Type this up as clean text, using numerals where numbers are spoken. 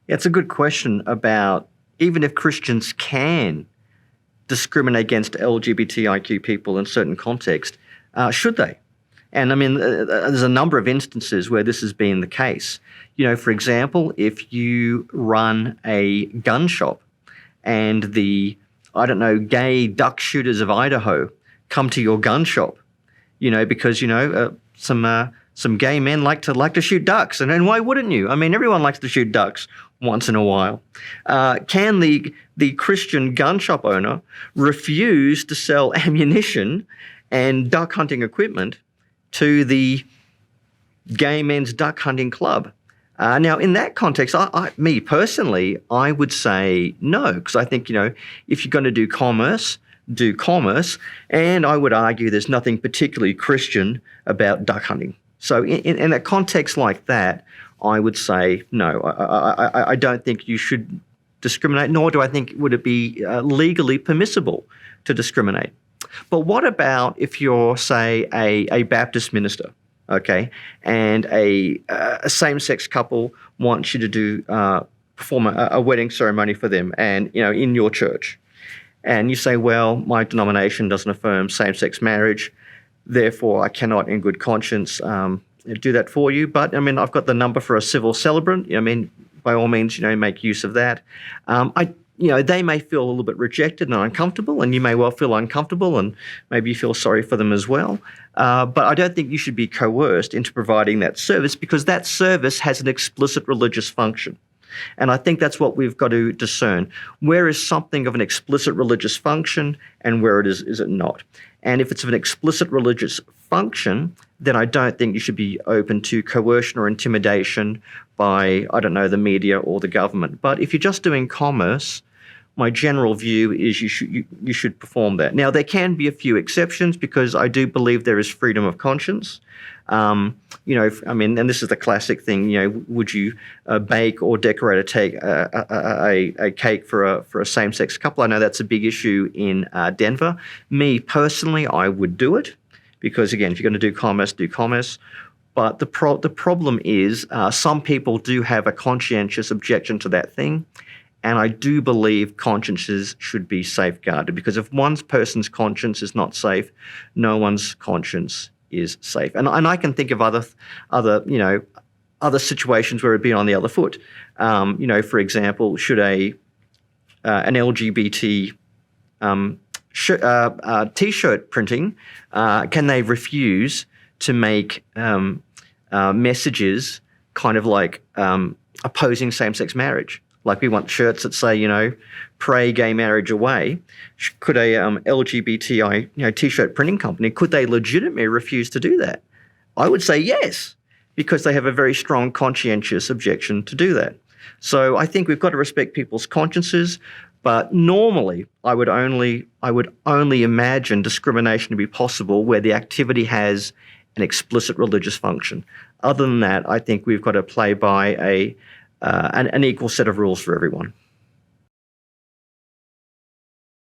Yeah, it's a good question about even if Christians can discriminate against LGBTIQ people in certain contexts, should they? And I mean, there's a number of instances where this has been the case. You know, for example, if you run a gun shop and the, I don't know, gay duck shooters of Idaho come to your gun shop, you know, because, you know, some gay men like to shoot ducks. And why wouldn't you? I mean, everyone likes to shoot ducks once in a while. Can the Christian gun shop owner refuse to sell ammunition and duck hunting equipment to the gay men's duck hunting club? Now, in that context, me personally, I would say no, because I think, you know, if you're going to do commerce, and I would argue there's nothing particularly Christian about duck hunting. So in a context like that, I would say no. I don't think you should discriminate, nor do I think would it be legally permissible to discriminate. But what about if you're, say, a Baptist minister, okay, and a same-sex couple wants you to do perform a wedding ceremony for them, and you know, in your church, and you say, well, my denomination doesn't affirm same-sex marriage, therefore I cannot, in good conscience, do that for you. But I mean, I've got the number for a civil celebrant. I mean, by all means, you know, make use of that. You know, they may feel a little bit rejected and uncomfortable, and you may well feel uncomfortable, and maybe you feel sorry for them as well. But I don't think you should be coerced into providing that service, because that service has an explicit religious function. And I think that's what we've got to discern. Where is something of an explicit religious function and where is it not? And if it's of an explicit religious function, then I don't think you should be open to coercion or intimidation by, I don't know, the media or the government. But if you're just doing commerce, my general view is you should perform that. Now, there can be a few exceptions, because I do believe there is freedom of conscience. You know, I mean, and this is the classic thing. You know, would you bake or decorate a cake for a same-sex couple? I know that's a big issue in Denver. Me personally, I would do it, because again, if you're going to do commerce, do commerce. But the problem is, some people do have a conscientious objection to that thing. And I do believe consciences should be safeguarded, because if one person's conscience is not safe, no one's conscience is safe. And I can think of other situations where it'd be on the other foot. You know, for example, should an LGBT T-shirt printing, can they refuse to make messages kind of like opposing same-sex marriage? Like, we want shirts that say, you know, pray gay marriage away. Could a LGBTI, T-shirt printing company, could they legitimately refuse to do that? I would say yes, because they have a very strong conscientious objection to do that. So I think we've got to respect people's consciences, but normally I would only imagine discrimination to be possible where the activity has an explicit religious function. Other than that, I think we've got to play by an equal set of rules for everyone.